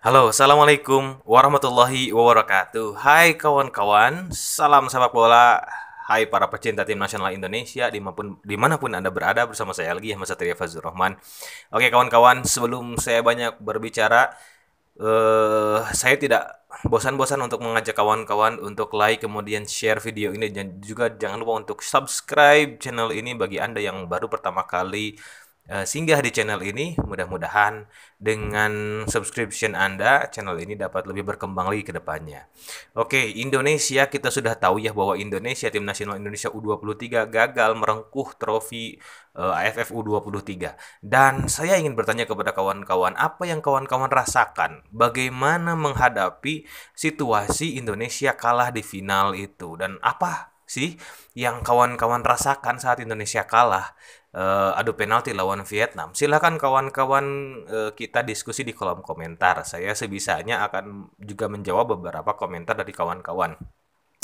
Halo, Assalamualaikum warahmatullahi wabarakatuh. Hai kawan-kawan, salam sepak bola. Hai para pecinta tim nasional Indonesia dimanapun Anda berada, bersama saya lagi Ahmad Satria Fazlur Rahman. Oke kawan-kawan, sebelum saya banyak berbicara, saya tidak bosan-bosan untuk mengajak kawan-kawan untuk like kemudian share video ini, dan juga jangan lupa untuk subscribe channel ini bagi Anda yang baru pertama kali singgah di channel ini. Mudah-mudahan dengan subscription Anda, channel ini dapat lebih berkembang lagi ke depannya. Oke, Indonesia, kita sudah tahu ya bahwa Indonesia, tim nasional Indonesia U23 gagal merengkuh trofi AFF U23. Dan saya ingin bertanya kepada kawan-kawan, apa yang kawan-kawan rasakan? Bagaimana menghadapi situasi Indonesia kalah di final itu? Dan apa sih yang kawan-kawan rasakan saat Indonesia kalah adu penalti lawan Vietnam? Silakan kawan-kawan, kita diskusi di kolom komentar. Saya sebisanya akan juga menjawab beberapa komentar dari kawan-kawan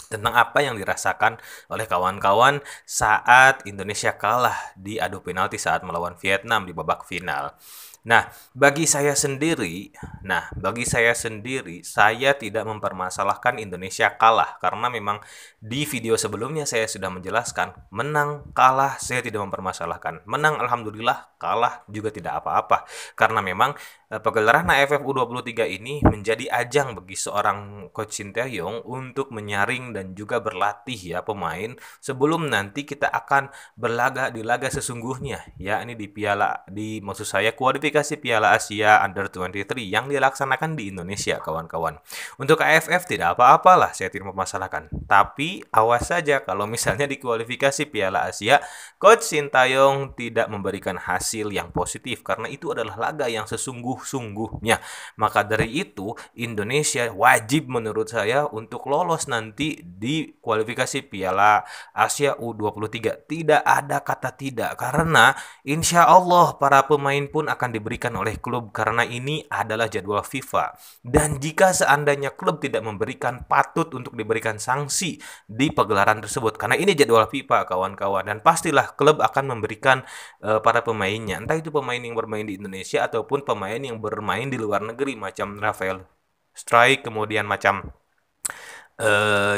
tentang apa yang dirasakan oleh kawan-kawan saat Indonesia kalah di adu penalti saat melawan Vietnam di babak final. Nah, bagi saya sendiri, saya tidak mempermasalahkan Indonesia kalah karena memang di video sebelumnya saya sudah menjelaskan, menang kalah saya tidak mempermasalahkan. Menang alhamdulillah, kalah juga tidak apa-apa. Karena memang pegelaran AFF U23 ini menjadi ajang bagi seorang Coach Sinteyong untuk menyaring dan juga berlatih ya pemain sebelum nanti kita akan berlaga di laga sesungguhnya, ya ini maksud saya kualifikasi Piala Asia Under 23 yang dilaksanakan di Indonesia kawan-kawan. Untuk AFF tidak apa-apalah, saya tidak mempermasalahkan. Tapi awas saja kalau misalnya di kualifikasi Piala Asia Coach Sintayong tidak memberikan hasil yang positif, karena itu adalah laga yang sesungguh-sungguhnya. Maka dari itu Indonesia wajib menurut saya untuk lolos nanti di kualifikasi Piala Asia U23. Tidak ada kata tidak, karena insya Allah para pemain pun akan diberikan oleh klub, karena ini adalah jadwal FIFA. Dan jika seandainya klub tidak memberikan, patut untuk diberikan sanksi di pegelaran tersebut, karena ini jadwal FIFA kawan-kawan. Dan pastilah klub akan memberikan para pemainnya, entah itu pemain yang bermain di Indonesia ataupun pemain yang bermain di luar negeri macam Rafael Strike, kemudian macam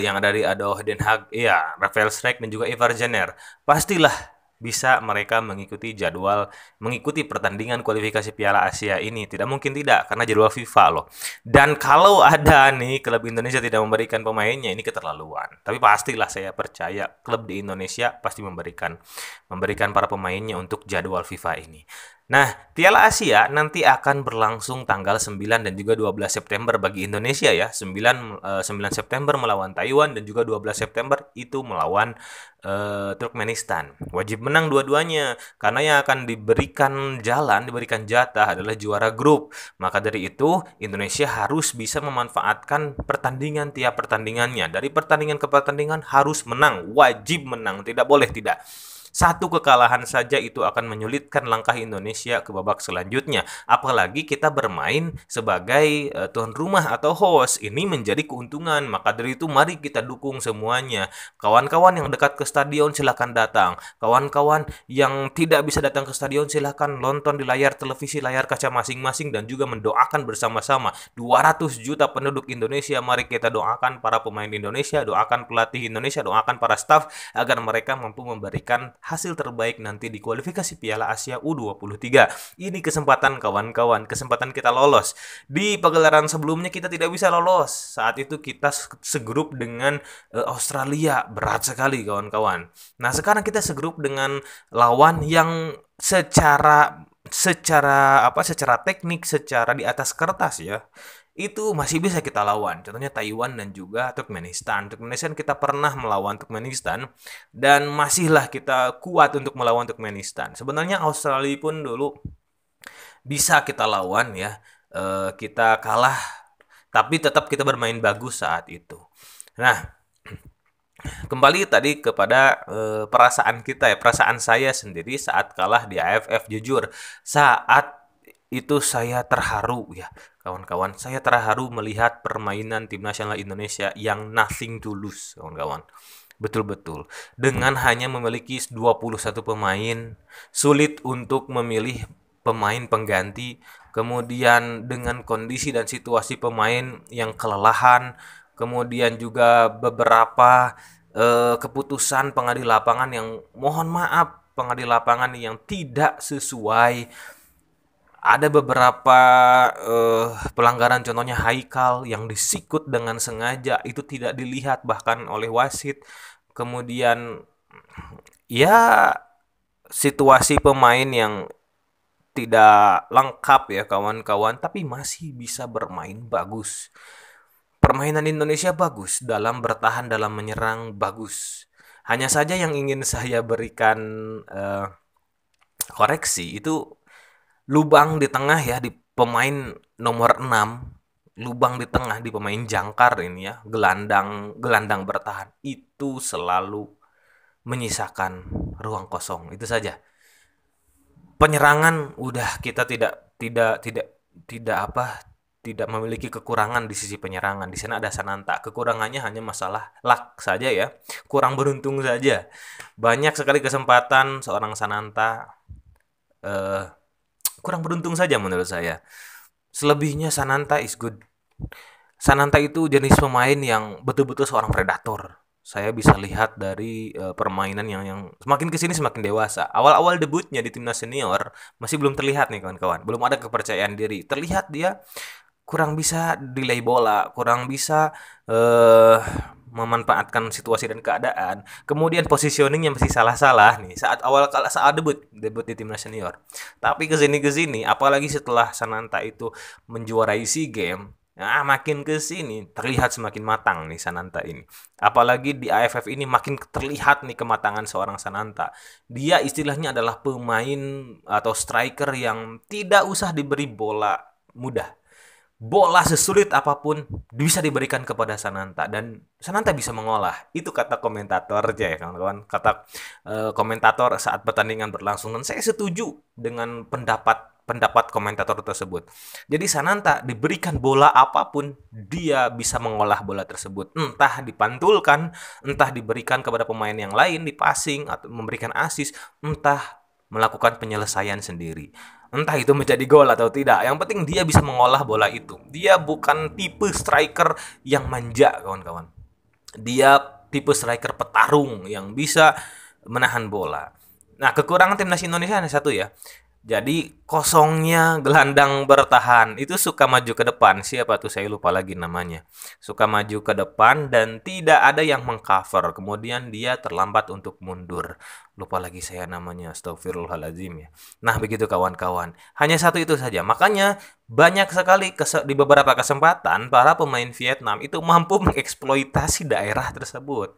yang ada di Adoh Den Haag, ya Rafael Strike dan juga Ivar Jenner. Pastilah bisa mereka mengikuti pertandingan kualifikasi Piala Asia ini. Tidak mungkin tidak, karena jadwal FIFA loh. Dan kalau ada nih klub Indonesia tidak memberikan pemainnya, ini keterlaluan. Tapi pastilah saya percaya klub di Indonesia pasti memberikan para pemainnya untuk jadwal FIFA ini. Nah, Piala Asia nanti akan berlangsung tanggal 9 dan juga 12 September bagi Indonesia ya. 9 September melawan Taiwan dan juga 12 September itu melawan Turkmenistan. Wajib menang dua-duanya karena yang akan diberikan jatah adalah juara grup. Maka dari itu Indonesia harus bisa memanfaatkan tiap pertandingannya. Dari pertandingan ke pertandingan harus menang, wajib menang, tidak boleh tidak. Satu kekalahan saja itu akan menyulitkan langkah Indonesia ke babak selanjutnya. Apalagi kita bermain sebagai tuan rumah atau host. Ini menjadi keuntungan. Maka dari itu mari kita dukung semuanya. Kawan-kawan yang dekat ke stadion silakan datang. Kawan-kawan yang tidak bisa datang ke stadion silakan nonton di layar televisi, layar kaca masing-masing, dan juga mendoakan bersama-sama. 200 juta penduduk Indonesia, mari kita doakan para pemain Indonesia, doakan pelatih Indonesia, doakan para staf agar mereka mampu memberikan hasil terbaik nanti di kualifikasi Piala Asia U23. Ini kesempatan kawan-kawan, kesempatan kita lolos. Di pegelaran sebelumnya kita tidak bisa lolos. Saat itu kita segrup dengan Australia, berat sekali kawan-kawan. Nah, sekarang kita segrup dengan lawan yang secara teknik, secara di atas kertas ya, itu masih bisa kita lawan. Contohnya Taiwan dan juga Turkmenistan. Turkmenistan kita pernah melawan Turkmenistan dan masihlah kita kuat untuk melawan Turkmenistan. Sebenarnya Australia pun dulu bisa kita lawan ya. Kita kalah tapi tetap kita bermain bagus saat itu. Nah, kembali tadi kepada perasaan saya sendiri saat kalah di AFF. Jujur, saat itu saya terharu ya kawan-kawan. Saya terharu melihat permainan tim nasional Indonesia yang nothing to lose kawan-kawan. Betul-betul. Dengan hanya memiliki 21 pemain, sulit untuk memilih pemain pengganti kemudian dengan kondisi dan situasi pemain yang kelelahan, kemudian juga beberapa keputusan pengadil lapangan yang mohon maaf, pengadil lapangan yang tidak sesuai. Ada beberapa pelanggaran, contohnya Haikal yang disikut dengan sengaja itu tidak dilihat bahkan oleh wasit. Kemudian ya situasi pemain yang tidak lengkap ya kawan-kawan, tapi masih bisa bermain bagus. Permainan Indonesia bagus, dalam bertahan, dalam menyerang bagus. Hanya saja yang ingin saya berikan eh, koreksi itu lubang di tengah ya, di pemain nomor 6, lubang di tengah di pemain jangkar ini ya, gelandang gelandang bertahan itu selalu menyisakan ruang kosong. Itu saja. Penyerangan udah kita tidak apa, tidak memiliki kekurangan di sisi penyerangan. Di sana ada Sananta. Kekurangannya hanya masalah luck saja ya. Kurang beruntung saja. Banyak sekali kesempatan seorang Sananta eh, kurang beruntung saja menurut saya. Selebihnya Sananta is good. Sananta itu jenis pemain yang betul-betul seorang predator. Saya bisa lihat dari permainan yang semakin kesini semakin dewasa. Awal-awal debutnya di timnas senior masih belum terlihat nih kawan-kawan. Belum ada kepercayaan diri. Terlihat dia kurang bisa delay bola, kurang bisa eh memanfaatkan situasi dan keadaan. Kemudian positioningnya masih salah-salah nih saat awal kala saat debut di timnas senior. Tapi kesini apalagi setelah Sananta itu menjuarai SEA Games, nah, makin ke sini terlihat semakin matang nih Sananta ini. Apalagi di AFF ini makin terlihat nih kematangan seorang Sananta. Dia istilahnya adalah pemain atau striker yang tidak usah diberi bola mudah. Bola sesulit apapun bisa diberikan kepada Sananta dan Sananta bisa mengolah. Itu kata komentatornya ya kawan-kawan. Kata komentator saat pertandingan berlangsung, dan saya setuju dengan pendapat pendapat komentator tersebut. Jadi Sananta diberikan bola apapun dia bisa mengolah bola tersebut. Entah dipantulkan, entah diberikan kepada pemain yang lain, di passing atau memberikan assist, entah melakukan penyelesaian sendiri. Entah itu menjadi gol atau tidak. Yang penting dia bisa mengolah bola itu. Dia bukan tipe striker yang manja, kawan-kawan. Dia tipe striker petarung yang bisa menahan bola. Nah, kekurangan timnas Indonesia hanya satu ya. Jadi kosongnya gelandang bertahan itu suka maju ke depan. Siapa tuh saya lupa lagi namanya. Suka maju ke depan dan tidak ada yang mengcover. Kemudian dia terlambat untuk mundur. Lupa lagi saya namanya. Astagfirullahaladzim ya. Nah begitu kawan-kawan. Hanya satu itu saja. Makanya banyak sekali di beberapa kesempatan para pemain Vietnam itu mampu mengeksploitasi daerah tersebut.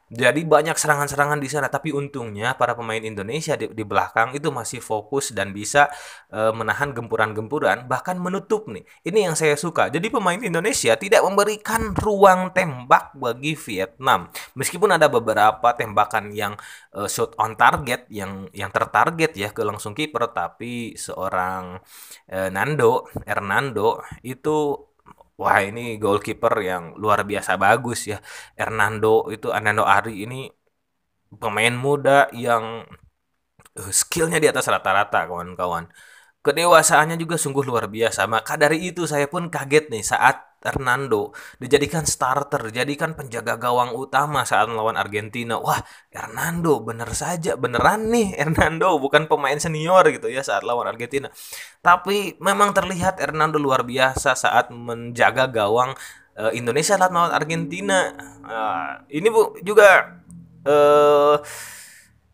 Jadi banyak serangan-serangan di sana, tapi untungnya para pemain Indonesia di belakang itu masih fokus dan bisa menahan gempuran-gempuran, bahkan menutup nih. Ini yang saya suka. Jadi pemain Indonesia tidak memberikan ruang tembak bagi Vietnam. Meskipun ada beberapa tembakan yang shot on target, yang tertarget ya ke langsung kiper, tapi seorang Hernando itu, wah ini goalkeeper yang luar biasa bagus ya. Hernando Ari ini pemain muda yang skillnya di atas rata-rata kawan-kawan. Kedewasaannya juga sungguh luar biasa. Maka dari itu saya pun kaget nih saat Hernando dijadikan starter, dijadikan penjaga gawang utama saat melawan Argentina. Wah, Hernando bener saja, beneran nih Hernando bukan pemain senior gitu ya saat lawan Argentina. Tapi memang terlihat Hernando luar biasa saat menjaga gawang Indonesia saat melawan Argentina. Ini juga eh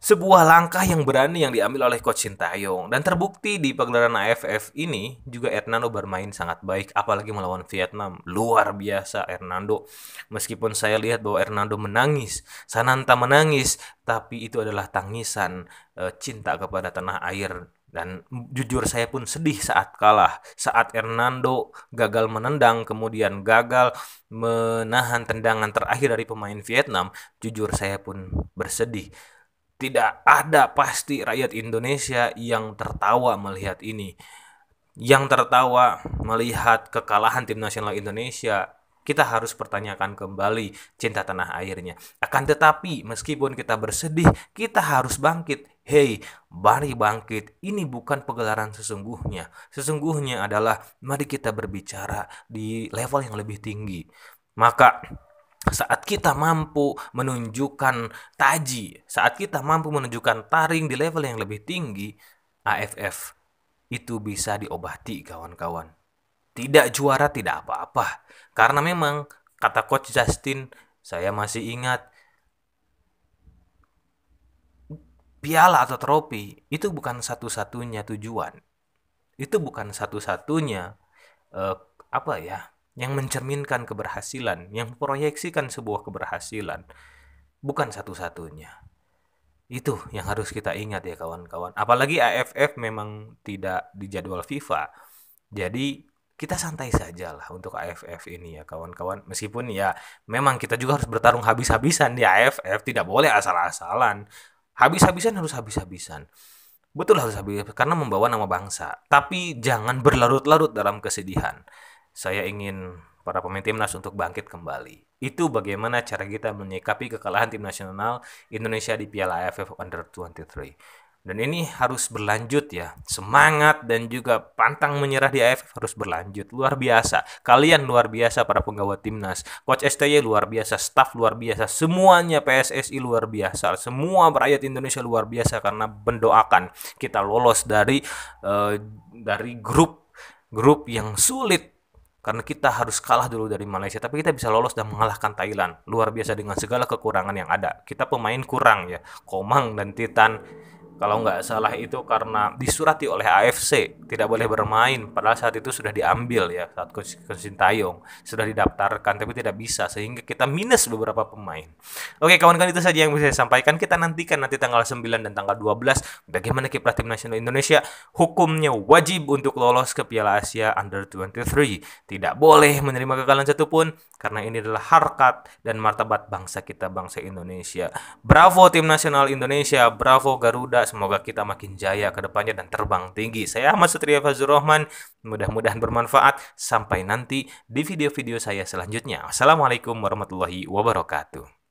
sebuah langkah yang berani yang diambil oleh Coach Sintayong, dan terbukti di pagelaran AFF ini juga Hernando bermain sangat baik, apalagi melawan Vietnam. Luar biasa Hernando. Meskipun saya lihat bahwa Hernando menangis, Sananta menangis, tapi itu adalah tangisan cinta kepada tanah air. Dan jujur saya pun sedih saat kalah, saat Hernando gagal menendang, kemudian gagal menahan tendangan terakhir dari pemain Vietnam. Jujur saya pun bersedih. Tidak ada pasti rakyat Indonesia yang tertawa melihat ini. Yang tertawa melihat kekalahan tim nasional Indonesia Kita harus pertanyakan kembali cinta tanah airnya. Akan tetapi, meskipun kita bersedih, kita harus bangkit. Hei, mari bangkit. Ini bukan pegelaran sesungguhnya. Sesungguhnya adalah mari kita berbicara di level yang lebih tinggi. Maka saat kita mampu menunjukkan taji, saat kita mampu menunjukkan taring di level yang lebih tinggi, AFF itu bisa diobati, kawan-kawan. Tidak juara tidak apa-apa. Karena memang kata Coach Justin, saya masih ingat, piala atau trofi itu bukan satu-satunya tujuan. Itu bukan satu-satunya eh, apa ya, yang mencerminkan keberhasilan, yang proyeksikan sebuah keberhasilan. Bukan satu-satunya. Itu yang harus kita ingat ya, kawan-kawan. Apalagi AFF memang tidak di jadwal FIFA. Jadi kita santai saja lah untuk AFF ini ya, kawan-kawan. Meskipun ya memang kita juga harus bertarung habis-habisan di AFF. Tidak boleh asal-asalan. Habis-habisan harus habis-habisan. Betul, harus habis karena membawa nama bangsa. Tapi jangan berlarut-larut dalam kesedihan. Saya ingin para pemain timnas untuk bangkit kembali. Itu bagaimana cara kita menyikapi kekalahan tim nasional Indonesia di Piala AFF Under-23. Dan ini harus berlanjut ya. Semangat dan juga pantang menyerah di AFF harus berlanjut. Luar biasa. Kalian luar biasa para penggawa timnas. Coach STY luar biasa, staff luar biasa, semuanya PSSI luar biasa. Semua rakyat Indonesia luar biasa karena mendoakan kita lolos dari grup yang sulit. Karena kita harus kalah dulu dari Malaysia, tapi kita bisa lolos dan mengalahkan Thailand. Luar biasa dengan segala kekurangan yang ada. Kita pemain kurang ya, Komang dan Titan. Kalau nggak salah itu karena disurati oleh AFC, tidak boleh bermain. Padahal saat itu sudah diambil ya, saat Coach Sintayong sudah didaftarkan, tapi tidak bisa. Sehingga kita minus beberapa pemain. Oke kawan-kawan, itu saja yang bisa saya sampaikan. Kita nantikan nanti tanggal 9 dan tanggal 12, bagaimana kiprah tim nasional Indonesia. Hukumnya wajib untuk lolos ke Piala Asia Under-23. Tidak boleh menerima kekalahan satupun, karena ini adalah harkat dan martabat bangsa kita, bangsa Indonesia. Bravo tim nasional Indonesia, bravo Garuda. Semoga kita makin jaya ke depannya dan terbang tinggi. Saya Ahmad Satria Fazlur Rahman. Mudah-mudahan bermanfaat. Sampai nanti di video-video saya selanjutnya. Wassalamualaikum warahmatullahi wabarakatuh.